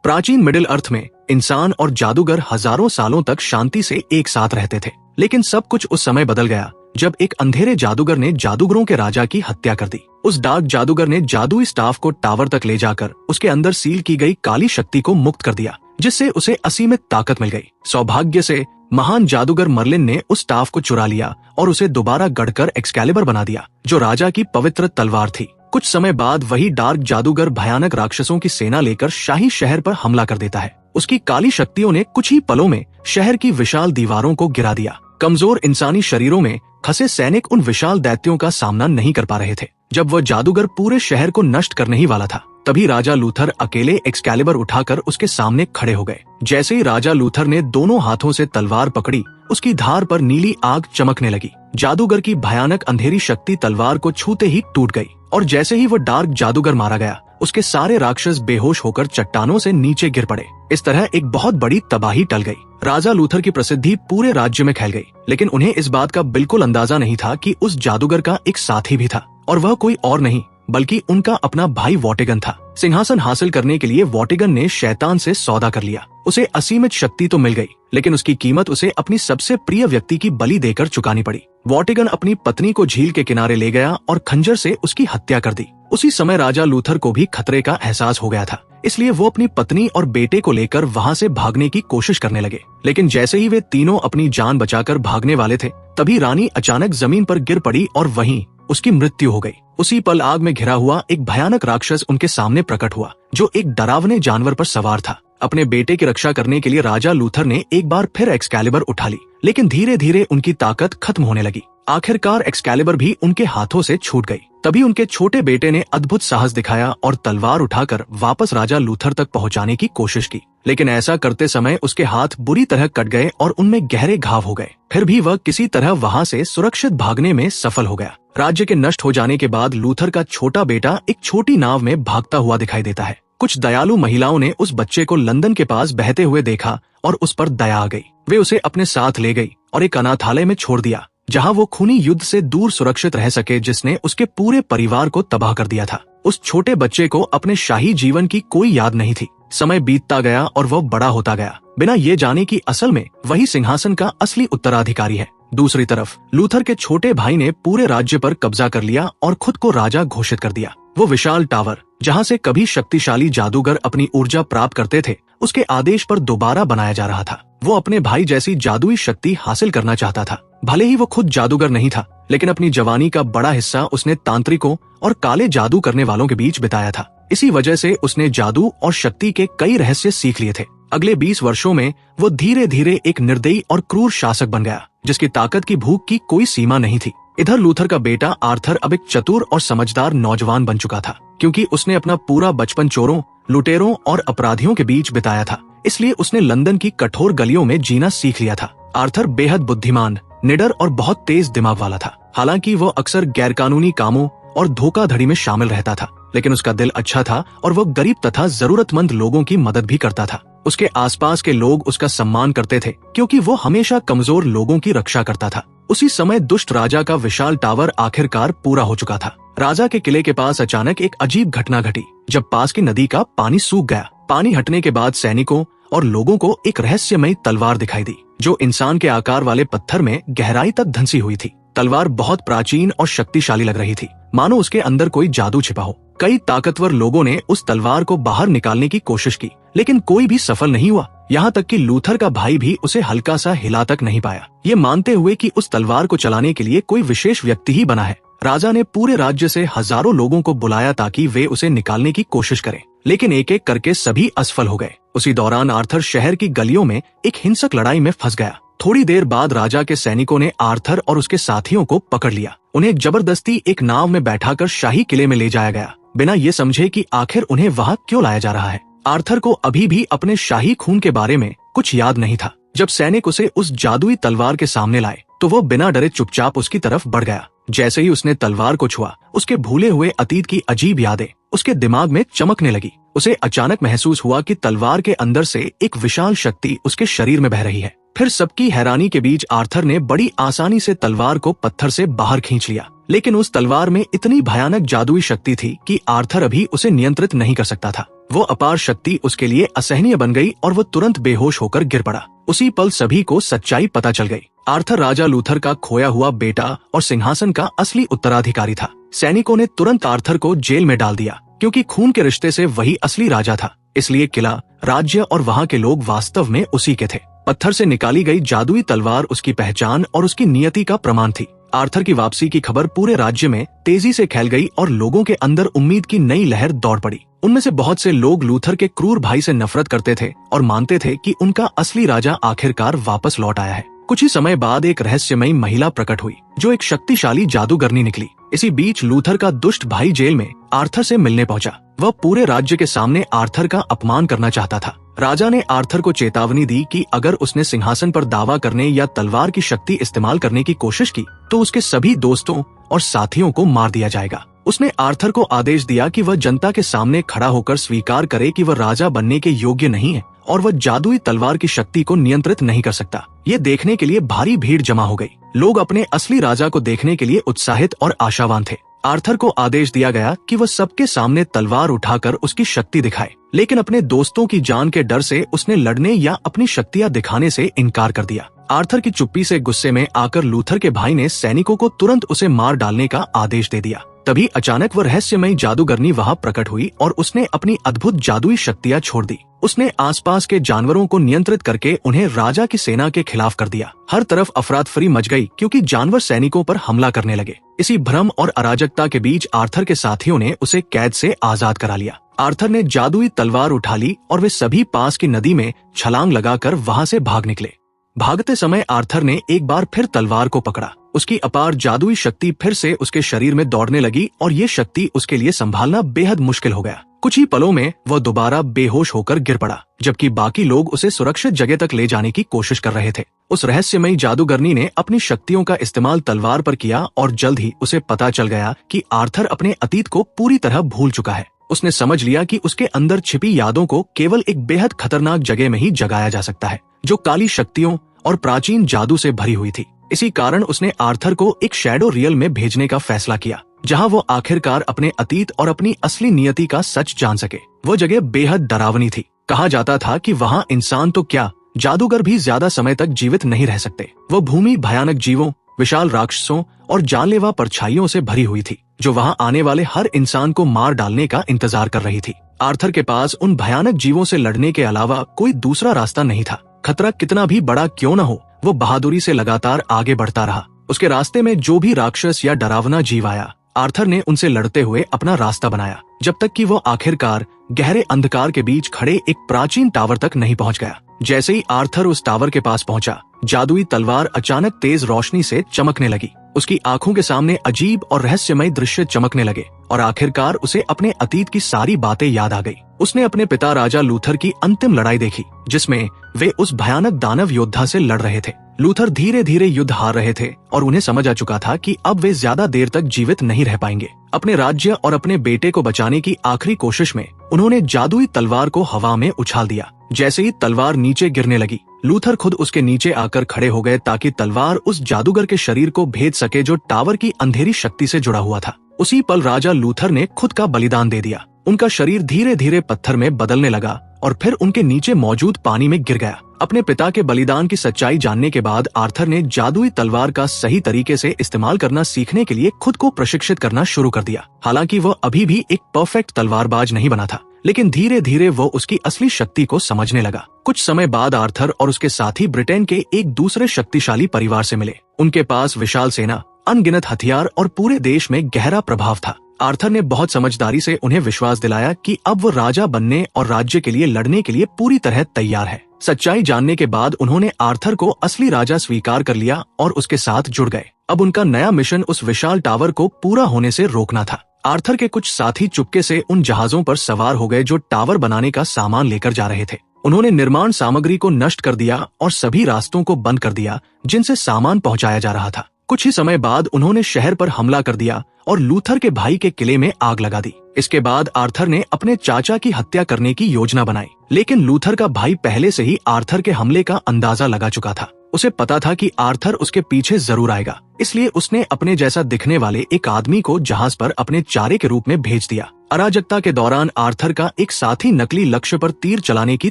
प्राचीन मिडिल अर्थ में इंसान और जादूगर हजारों सालों तक शांति से एक साथ रहते थे, लेकिन सब कुछ उस समय बदल गया जब एक अंधेरे जादूगर ने जादूगरों के राजा की हत्या कर दी। उस डार्क जादूगर ने जादुई स्टाफ को टावर तक ले जाकर उसके अंदर सील की गई काली शक्ति को मुक्त कर दिया, जिससे उसे असीमित ताकत मिल गई। सौभाग्य से महान जादूगर मर्लिन ने उस स्टाफ को चुरा लिया और उसे दोबारा गढ़कर एक्सकैलिबर बना दिया, जो राजा की पवित्र तलवार थी। कुछ समय बाद वही डार्क जादूगर भयानक राक्षसों की सेना लेकर शाही शहर पर हमला कर देता है। उसकी काली शक्तियों ने कुछ ही पलों में शहर की विशाल दीवारों को गिरा दिया। कमजोर इंसानी शरीरों में फंसे सैनिक उन विशाल दैत्यों का सामना नहीं कर पा रहे थे। जब वह जादूगर पूरे शहर को नष्ट करने ही वाला था, तभी राजा लूथर अकेले एक्सकैलिबर उठाकर उसके सामने खड़े हो गए। जैसे ही राजा लूथर ने दोनों हाथों से तलवार पकड़ी, उसकी धार पर नीली आग चमकने लगी। जादूगर की भयानक अंधेरी शक्ति तलवार को छूते ही टूट गई और जैसे ही वह डार्क जादूगर मारा गया, उसके सारे राक्षस बेहोश होकर चट्टानों से नीचे गिर पड़े। इस तरह एक बहुत बड़ी तबाही टल गई। राजा लूथर की प्रसिद्धि पूरे राज्य में फैल गई, लेकिन उन्हें इस बात का बिल्कुल अंदाजा नहीं था कि उस जादूगर का एक साथी भी था, और वह कोई और नहीं बल्कि उनका अपना भाई वॉटिगन था। सिंहासन हासिल करने के लिए वॉटिगन ने शैतान से सौदा कर लिया। उसे असीमित शक्ति तो मिल गई, लेकिन उसकी कीमत उसे अपनी सबसे प्रिय व्यक्ति की बलि देकर चुकानी पड़ी। वॉटिगन अपनी पत्नी को झील के किनारे ले गया और खंजर से उसकी हत्या कर दी। उसी समय राजा लूथर को भी खतरे का एहसास हो गया था, इसलिए वो अपनी पत्नी और बेटे को लेकर वहां से भागने की कोशिश करने लगे। लेकिन जैसे ही वे तीनों अपनी जान बचाकर भागने वाले थे, तभी रानी अचानक जमीन पर गिर पड़ी और वहीं उसकी मृत्यु हो गई। उसी पल आग में घिरा हुआ एक भयानक राक्षस उनके सामने प्रकट हुआ, जो एक डरावने जानवर पर सवार था। अपने बेटे की रक्षा करने के लिए राजा लूथर ने एक बार फिर एक्सकैलिबर उठा ली, लेकिन धीरे धीरे उनकी ताकत खत्म होने लगी। आखिरकार एक्सकैलिबर भी उनके हाथों से छूट गई। तभी उनके छोटे बेटे ने अद्भुत साहस दिखाया और तलवार उठाकर वापस राजा लूथर तक पहुंचाने की कोशिश की, लेकिन ऐसा करते समय उसके हाथ बुरी तरह कट गए और उनमें गहरे घाव हो गए। फिर भी वह किसी तरह वहां से सुरक्षित भागने में सफल हो गया। राज्य के नष्ट हो जाने के बाद लूथर का छोटा बेटा एक छोटी नाव में भागता हुआ दिखाई देता है। कुछ दयालु महिलाओं ने उस बच्चे को लंदन के पास बहते हुए देखा और उस पर दया आ गई। वे उसे अपने साथ ले गई और एक अनाथालय में छोड़ दिया, जहां वो खूनी युद्ध से दूर सुरक्षित रह सके, जिसने उसके पूरे परिवार को तबाह कर दिया था। उस छोटे बच्चे को अपने शाही जीवन की कोई याद नहीं थी। समय बीतता गया और वह बड़ा होता गया, बिना ये जाने कि असल में वही सिंहासन का असली उत्तराधिकारी है। दूसरी तरफ लूथर के छोटे भाई ने पूरे राज्य पर कब्जा कर लिया और खुद को राजा घोषित कर दिया। वो विशाल टावर, जहां से कभी शक्तिशाली जादूगर अपनी ऊर्जा प्राप्त करते थे, उसके आदेश पर दोबारा बनाया जा रहा था। वो अपने भाई जैसी जादुई शक्ति हासिल करना चाहता था। भले ही वो खुद जादूगर नहीं था, लेकिन अपनी जवानी का बड़ा हिस्सा उसने तांत्रिकों और काले जादू करने वालों के बीच बिताया था। इसी वजह से उसने जादू और शक्ति के कई रहस्य सीख लिए थे। अगले 20 वर्षों में वो धीरे धीरे एक निर्दयी और क्रूर शासक बन गया, जिसकी ताकत की भूख की कोई सीमा नहीं थी। इधर लूथर का बेटा आर्थर अब एक चतुर और समझदार नौजवान बन चुका था, क्योंकि उसने अपना पूरा बचपन चोरों, लुटेरों और अपराधियों के बीच बिताया था। इसलिए उसने लंदन की कठोर गलियों में जीना सीख लिया था। आर्थर बेहद बुद्धिमान, निडर और बहुत तेज दिमाग वाला था। हालांकि वो अक्सर गैरकानूनी कामों और धोखाधड़ी में शामिल रहता था, लेकिन उसका दिल अच्छा था और वो गरीब तथा जरूरतमंद लोगों की मदद भी करता था। उसके आसपास के लोग उसका सम्मान करते थे, क्योंकि वो हमेशा कमजोर लोगों की रक्षा करता था। उसी समय दुष्ट राजा का विशाल टावर आखिरकार पूरा हो चुका था। राजा के किले के पास अचानक एक अजीब घटना घटी, जब पास की नदी का पानी सूख गया। पानी हटने के बाद सैनिकों और लोगों को एक रहस्यमयी तलवार दिखाई दी, जो इंसान के आकार वाले पत्थर में गहराई तक धंसी हुई थी। तलवार बहुत प्राचीन और शक्तिशाली लग रही थी, मानो उसके अंदर कोई जादू छिपा हो। कई ताकतवर लोगों ने उस तलवार को बाहर निकालने की कोशिश की, लेकिन कोई भी सफल नहीं हुआ। यहाँ तक कि लूथर का भाई भी उसे हल्का सा हिला तक नहीं पाया, ये मानते हुए कि उस तलवार को चलाने के लिए कोई विशेष व्यक्ति ही बना है। राजा ने पूरे राज्य से हजारों लोगों को बुलाया ताकि वे उसे निकालने की कोशिश करें, लेकिन एक एक करके सभी असफल हो गए। उसी दौरान आर्थर शहर की गलियों में एक हिंसक लड़ाई में फंस गया। थोड़ी देर बाद राजा के सैनिकों ने आर्थर और उसके साथियों को पकड़ लिया। उन्हें जबरदस्ती एक नाव में बैठाकर शाही किले में ले जाया गया, बिना ये समझे कि आखिर उन्हें वहां क्यों लाया जा रहा है। आर्थर को अभी भी अपने शाही खून के बारे में कुछ याद नहीं था। जब सैनिक उसे उस जादुई तलवार के सामने लाए, तो वो बिना डरे चुपचाप उसकी तरफ बढ़ गया। जैसे ही उसने तलवार को छुआ, उसके भूले हुए अतीत की अजीब यादें उसके दिमाग में चमकने लगी। उसे अचानक महसूस हुआ कि तलवार के अंदर से एक विशाल शक्ति उसके शरीर में बह रही है। फिर सबकी हैरानी के बीच आर्थर ने बड़ी आसानी से तलवार को पत्थर से बाहर खींच लिया, लेकिन उस तलवार में इतनी भयानक जादुई शक्ति थी कि आर्थर अभी उसे नियंत्रित नहीं कर सकता था। वो अपार शक्ति उसके लिए असहनीय बन गई और वो तुरंत बेहोश होकर गिर पड़ा। उसी पल सभी को सच्चाई पता चल गई। आर्थर राजा लूथर का खोया हुआ बेटा और सिंहासन का असली उत्तराधिकारी था। सैनिकों ने तुरंत आर्थर को जेल में डाल दिया, क्योंकि खून के रिश्ते से वही असली राजा था। इसलिए किला, राज्य और वहाँ के लोग वास्तव में उसी के थे। पत्थर से निकाली गई जादुई तलवार उसकी पहचान और उसकी नियति का प्रमाण थी। आर्थर की वापसी की खबर पूरे राज्य में तेजी से फैल गई और लोगों के अंदर उम्मीद की नई लहर दौड़ पड़ी। उनमें से बहुत से लोग लूथर के क्रूर भाई से नफरत करते थे और मानते थे कि उनका असली राजा आखिरकार वापस लौट आया है। कुछ ही समय बाद एक रहस्यमयी महिला प्रकट हुई, जो एक शक्तिशाली जादूगरनी निकली। इसी बीच लूथर का दुष्ट भाई जेल में आर्थर से मिलने पहुंचा। वह पूरे राज्य के सामने आर्थर का अपमान करना चाहता था। राजा ने आर्थर को चेतावनी दी कि अगर उसने सिंहासन पर दावा करने या तलवार की शक्ति इस्तेमाल करने की कोशिश की तो उसके सभी दोस्तों और साथियों को मार दिया जाएगा। उसने आर्थर को आदेश दिया कि वह जनता के सामने खड़ा होकर स्वीकार करे कि वह राजा बनने के योग्य नहीं है और वह जादुई तलवार की शक्ति को नियंत्रित नहीं कर सकता। ये देखने के लिए भारी भीड़ जमा हो गई। लोग अपने असली राजा को देखने के लिए उत्साहित और आशावान थे। आर्थर को आदेश दिया गया कि वह सबके सामने तलवार उठाकर उसकी शक्ति दिखाए, लेकिन अपने दोस्तों की जान के डर से उसने लड़ने या अपनी शक्तियां दिखाने से इनकार कर दिया। आर्थर की चुप्पी से गुस्से में आकर लूथर के भाई ने सैनिकों को तुरंत उसे मार डालने का आदेश दे दिया। तभी अचानक वह रहस्यमयी जादूगरनी वहां प्रकट हुई और उसने अपनी अद्भुत जादुई शक्तियां छोड़ दी। उसने आसपास के जानवरों को नियंत्रित करके उन्हें राजा की सेना के खिलाफ कर दिया। हर तरफ अफरातफरी मच गई, क्योंकि जानवर सैनिकों पर हमला करने लगे। इसी भ्रम और अराजकता के बीच आर्थर के साथियों ने उसे कैद से आजाद करा लिया। आर्थर ने जादुई तलवार उठा ली और वे सभी पास की नदी में छलांग लगाकर वहां से भाग निकले। भागते समय आर्थर ने एक बार फिर तलवार को पकड़ा। उसकी अपार जादुई शक्ति फिर से उसके शरीर में दौड़ने लगी और ये शक्ति उसके लिए संभालना बेहद मुश्किल हो गया। कुछ ही पलों में वह दोबारा बेहोश होकर गिर पड़ा, जबकि बाकी लोग उसे सुरक्षित जगह तक ले जाने की कोशिश कर रहे थे। उस रहस्यमयी जादूगरनी ने अपनी शक्तियों का इस्तेमाल तलवार पर किया और जल्द ही उसे पता चल गया कि आर्थर अपने अतीत को पूरी तरह भूल चुका है। उसने समझ लिया कि उसके अंदर छिपी यादों को केवल एक बेहद खतरनाक जगह में ही जगाया जा सकता है, जो काली शक्तियों और प्राचीन जादू से भरी हुई थी। इसी कारण उसने आर्थर को एक शैडो रियल में भेजने का फैसला किया, जहां वो आखिरकार अपने अतीत और अपनी असली नियति का सच जान सके। वो जगह बेहद डरावनी थी। कहा जाता था कि वहां इंसान तो क्या, जादूगर भी ज्यादा समय तक जीवित नहीं रह सकते। वो भूमि भयानक जीवों, विशाल राक्षसों और जानलेवा परछाइयों से भरी हुई थी, जो वहां आने वाले हर इंसान को मार डालने का इंतजार कर रही थी। आर्थर के पास उन भयानक जीवों से लड़ने के अलावा कोई दूसरा रास्ता नहीं था। खतरा कितना भी बड़ा क्यों न हो, वो बहादुरी से लगातार आगे बढ़ता रहा। उसके रास्ते में जो भी राक्षस या डरावना जीव आया, आर्थर ने उनसे लड़ते हुए अपना रास्ता बनाया, जब तक कि वो आखिरकार गहरे अंधकार के बीच खड़े एक प्राचीन टावर तक नहीं पहुंच गया। जैसे ही आर्थर उस टावर के पास पहुंचा, जादुई तलवार अचानक तेज रोशनी से चमकने लगी। उसकी आंखों के सामने अजीब और रहस्यमय दृश्य चमकने लगे और आखिरकार उसे अपने अतीत की सारी बातें याद आ गई। उसने अपने पिता राजा लूथर की अंतिम लड़ाई देखी, जिसमें वे उस भयानक दानव योद्धा से लड़ रहे थे। लूथर धीरे धीरे युद्ध हार रहे थे और उन्हें समझ आ चुका था कि अब वे ज्यादा देर तक जीवित नहीं रह पाएंगे। अपने राज्य और अपने बेटे को बचाने की आखिरी कोशिश में उन्होंने जादुई तलवार को हवा में उछाल दिया। जैसे ही तलवार नीचे गिरने लगी, लूथर खुद उसके नीचे आकर खड़े हो गए ताकि तलवार उस जादूगर के शरीर को भेद सके जो टावर की अंधेरी शक्ति से जुड़ा हुआ था। उसी पल राजा लूथर ने खुद का बलिदान दे दिया। उनका शरीर धीरे धीरे पत्थर में बदलने लगा और फिर उनके नीचे मौजूद पानी में गिर गया। अपने पिता के बलिदान की सच्चाई जानने के बाद आर्थर ने जादुई तलवार का सही तरीके से इस्तेमाल करना सीखने के लिए खुद को प्रशिक्षित करना शुरू कर दिया। हालांकि वह अभी भी एक परफेक्ट तलवारबाज नहीं बना था, लेकिन धीरे धीरे वो उसकी असली शक्ति को समझने लगा। कुछ समय बाद आर्थर और उसके साथी ब्रिटेन के एक दूसरे शक्तिशाली परिवार से मिले। उनके पास विशाल सेना, अनगिनत हथियार और पूरे देश में गहरा प्रभाव था। आर्थर ने बहुत समझदारी से उन्हें विश्वास दिलाया कि अब वो राजा बनने और राज्य के लिए लड़ने के लिए पूरी तरह तैयार है। सच्चाई जानने के बाद उन्होंने आर्थर को असली राजा स्वीकार कर लिया और उसके साथ जुड़ गए। अब उनका नया मिशन उस विशाल टावर को पूरा होने से रोकना था। आर्थर के कुछ साथी चुपके से उन जहाजों पर सवार हो गए जो टावर बनाने का सामान लेकर जा रहे थे। उन्होंने निर्माण सामग्री को नष्ट कर दिया और सभी रास्तों को बंद कर दिया जिनसे सामान पहुंचाया जा रहा था। कुछ ही समय बाद उन्होंने शहर पर हमला कर दिया और लूथर के भाई के किले में आग लगा दी। इसके बाद आर्थर ने अपने चाचा की हत्या करने की योजना बनाई, लेकिन लूथर का भाई पहले से ही आर्थर के हमले का अंदाजा लगा चुका था। उसे पता था कि आर्थर उसके पीछे जरूर आएगा, इसलिए उसने अपने जैसा दिखने वाले एक आदमी को जहाज पर अपने चारे के रूप में भेज दिया। अराजकता के दौरान आर्थर का एक साथी नकली लक्ष्य पर तीर चलाने की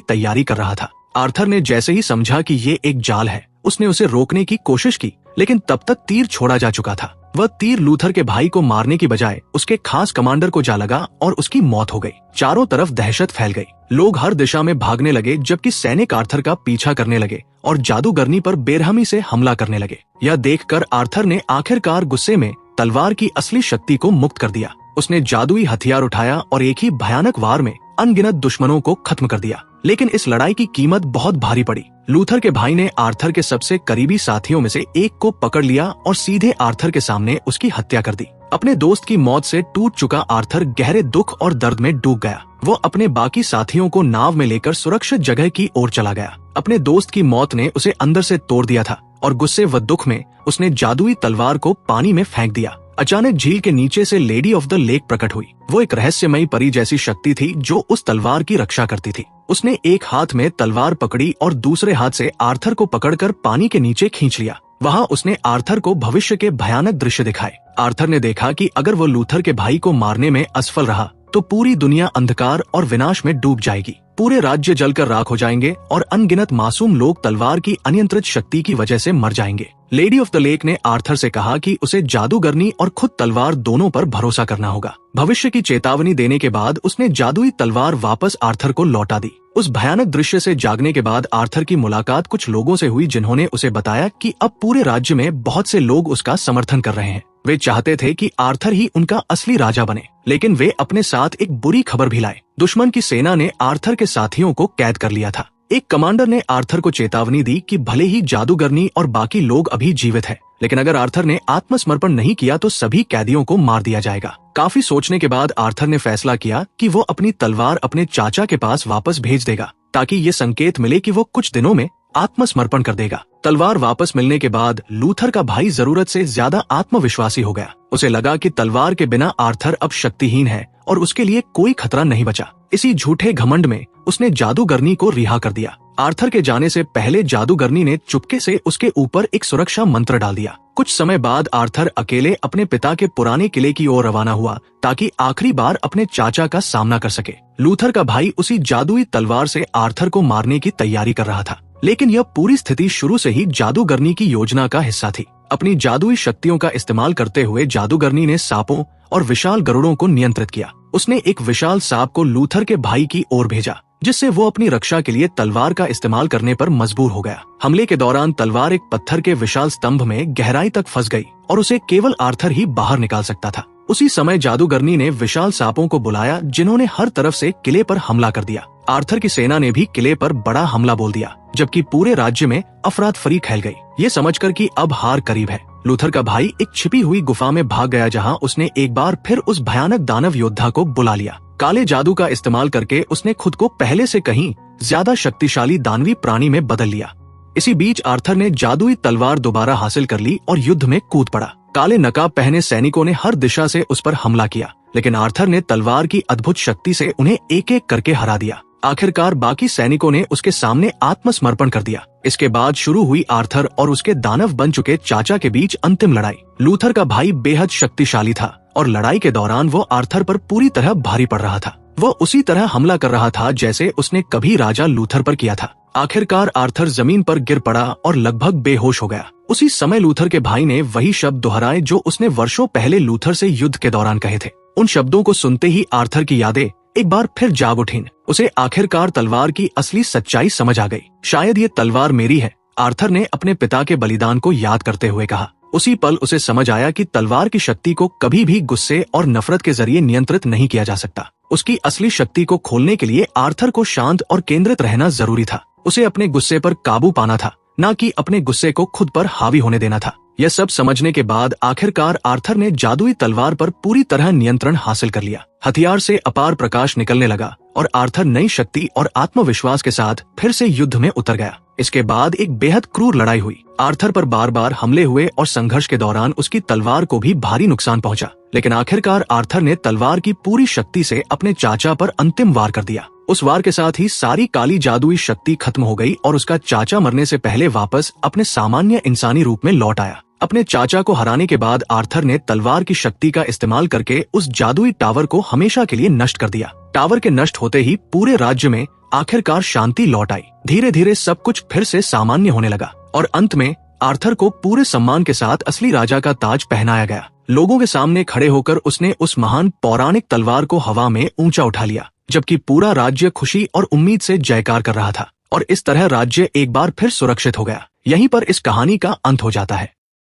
तैयारी कर रहा था। आर्थर ने जैसे ही समझा कि ये एक जाल है, उसने उसे रोकने की कोशिश की, लेकिन तब तक तीर छोड़ा जा चुका था। वह तीर लूथर के भाई को मारने की बजाय उसके खास कमांडर को जा लगा और उसकी मौत हो गई। चारों तरफ दहशत फैल गई। लोग हर दिशा में भागने लगे, जबकि सैनिक आर्थर का पीछा करने लगे और जादूगरनी पर बेरहमी से हमला करने लगे। यह देखकर आर्थर ने आखिरकार गुस्से में तलवार की असली शक्ति को मुक्त कर दिया। उसने जादुई हथियार उठाया और एक ही भयानक वार में अनगिनत दुश्मनों को खत्म कर दिया। लेकिन इस लड़ाई की कीमत बहुत भारी पड़ी। लूथर के भाई ने आर्थर के सबसे करीबी साथियों में से एक को पकड़ लिया और सीधे आर्थर के सामने उसकी हत्या कर दी। अपने दोस्त की मौत से टूट चुका आर्थर गहरे दुख और दर्द में डूब गया। वो अपने बाकी साथियों को नाव में लेकर सुरक्षित जगह की ओर चला गया। अपने दोस्त की मौत ने उसे अंदर से तोड़ दिया था और गुस्से व दुख में उसने जादुई तलवार को पानी में फेंक दिया। अचानक झील के नीचे से लेडी ऑफ द लेक प्रकट हुई। वो एक रहस्यमयी परी जैसी शक्ति थी जो उस तलवार की रक्षा करती थी। उसने एक हाथ में तलवार पकड़ी और दूसरे हाथ से आर्थर को पकड़कर पानी के नीचे खींच लिया। वहाँ उसने आर्थर को भविष्य के भयानक दृश्य दिखाए। आर्थर ने देखा कि अगर वो लूथर के भाई को मारने में असफल रहा तो पूरी दुनिया अंधकार और विनाश में डूब जाएगी। पूरे राज्य जलकर राख हो जाएंगे और अनगिनत मासूम लोग तलवार की अनियंत्रित शक्ति की वजह से मर जाएंगे। लेडी ऑफ द लेक ने आर्थर से कहा कि उसे जादूगरनी और खुद तलवार दोनों पर भरोसा करना होगा। भविष्य की चेतावनी देने के बाद उसने जादुई तलवार वापस आर्थर को लौटा दी। उस भयानक दृश्य से जागने के बाद आर्थर की मुलाकात कुछ लोगों से हुई, जिन्होंने उसे बताया कि अब पूरे राज्य में बहुत से लोग उसका समर्थन कर रहे हैं। वे चाहते थे कि आर्थर ही उनका असली राजा बने, लेकिन वे अपने साथ एक बुरी खबर भी लाए। दुश्मन की सेना ने आर्थर के साथियों को कैद कर लिया था। एक कमांडर ने आर्थर को चेतावनी दी कि भले ही जादूगरनी और बाकी लोग अभी जीवित हैं, लेकिन अगर आर्थर ने आत्मसमर्पण नहीं किया तो सभी कैदियों को मार दिया जाएगा। काफी सोचने के बाद आर्थर ने फैसला किया कि वो अपनी तलवार अपने चाचा के पास वापस भेज देगा, ताकि ये संकेत मिले कि वो कुछ दिनों में आत्मसमर्पण कर देगा। तलवार वापस मिलने के बाद लूथर का भाई जरूरत से ज्यादा आत्मविश्वासी हो गया। उसे लगा कि तलवार के बिना आर्थर अब शक्तिहीन है और उसके लिए कोई खतरा नहीं बचा। इसी झूठे घमंड में उसने जादूगरनी को रिहा कर दिया। आर्थर के जाने से पहले जादूगरनी ने चुपके से उसके ऊपर एक सुरक्षा मंत्र डाल दिया। कुछ समय बाद आर्थर अकेले अपने पिता के पुराने किले की ओर रवाना हुआ, ताकि आखिरी बार अपने चाचा का सामना कर सके। लूथर का भाई उसी जादुई तलवार से आर्थर को मारने की तैयारी कर रहा था, लेकिन यह पूरी स्थिति शुरू से ही जादूगरनी की योजना का हिस्सा थी। अपनी जादुई शक्तियों का इस्तेमाल करते हुए जादूगरनी ने सांपों और विशाल गरुड़ों को नियंत्रित किया। उसने एक विशाल सांप को लूथर के भाई की ओर भेजा, जिससे वो अपनी रक्षा के लिए तलवार का इस्तेमाल करने पर मजबूर हो गया। हमले के दौरान तलवार एक पत्थर के विशाल स्तंभ में गहराई तक फंस गई और उसे केवल आर्थर ही बाहर निकाल सकता था। उसी समय जादूगरनी ने विशाल सांपों को बुलाया, जिन्होंने हर तरफ से किले पर हमला कर दिया। आर्थर की सेना ने भी किले पर बड़ा हमला बोल दिया, जबकि पूरे राज्य में अफरा-तफरी फैल गई। ये समझकर कि अब हार करीब है, लूथर का भाई एक छिपी हुई गुफा में भाग गया, जहां उसने एक बार फिर उस भयानक दानव योद्धा को बुला लिया। काले जादू का इस्तेमाल करके उसने खुद को पहले से कहीं ज्यादा शक्तिशाली दानवी प्राणी में बदल लिया। इसी बीच आर्थर ने जादुई तलवार दोबारा हासिल कर ली और युद्ध में कूद पड़ा। काले नकाब पहने सैनिकों ने हर दिशा से उस पर हमला किया, लेकिन आर्थर ने तलवार की अद्भुत शक्ति से उन्हें एक एक करके हरा दिया। आखिरकार बाकी सैनिकों ने उसके सामने आत्मसमर्पण कर दिया। इसके बाद शुरू हुई आर्थर और उसके दानव बन चुके चाचा के बीच अंतिम लड़ाई। लूथर का भाई बेहद शक्तिशाली था और लड़ाई के दौरान वो आर्थर पर पूरी तरह भारी पड़ रहा था। वो उसी तरह हमला कर रहा था जैसे उसने कभी राजा लूथर पर किया था। आखिरकार आर्थर जमीन पर गिर पड़ा और लगभग बेहोश हो गया। उसी समय लूथर के भाई ने वही शब्द दोहराए जो उसने वर्षों पहले लूथर से युद्ध के दौरान कहे थे। उन शब्दों को सुनते ही आर्थर की यादें एक बार फिर जाग उठीं। उसे आखिरकार तलवार की असली सच्चाई समझ आ गई। शायद ये तलवार मेरी है, आर्थर ने अपने पिता के बलिदान को याद करते हुए कहा। उसी पल उसे समझ आया कि तलवार की शक्ति को कभी भी गुस्से और नफरत के जरिए नियंत्रित नहीं किया जा सकता। उसकी असली शक्ति को खोलने के लिए आर्थर को शांत और केंद्रित रहना जरूरी था। उसे अपने गुस्से पर काबू पाना था, न कि अपने गुस्से को खुद पर हावी होने देना था। यह सब समझने के बाद आखिरकार आर्थर ने जादुई तलवार पर पूरी तरह नियंत्रण हासिल कर लिया। हथियार से अपार प्रकाश निकलने लगा और आर्थर नई शक्ति और आत्मविश्वास के साथ फिर से युद्ध में उतर गया। इसके बाद एक बेहद क्रूर लड़ाई हुई। आर्थर पर बार बार हमले हुए और संघर्ष के दौरान उसकी तलवार को भी भारी नुकसान पहुंचा, लेकिन आखिरकार आर्थर ने तलवार की पूरी शक्ति से अपने चाचा पर अंतिम वार कर दिया। उस वार के साथ ही सारी काली जादुई शक्ति खत्म हो गई और उसका चाचा मरने से पहले वापस अपने सामान्य इंसानी रूप में लौट आया। अपने चाचा को हराने के बाद आर्थर ने तलवार की शक्ति का इस्तेमाल करके उस जादुई टावर को हमेशा के लिए नष्ट कर दिया। टावर के नष्ट होते ही पूरे राज्य में आखिरकार शांति लौट आई। धीरे धीरे सब कुछ फिर से सामान्य होने लगा और अंत में आर्थर को पूरे सम्मान के साथ असली राजा का ताज पहनाया गया। लोगों के सामने खड़े होकर उसने उस महान पौराणिक तलवार को हवा में ऊंचा उठा लिया, जबकि पूरा राज्य खुशी और उम्मीद से जयकार कर रहा था। और इस तरह राज्य एक बार फिर सुरक्षित हो गया। यहीं पर इस कहानी का अंत हो जाता है।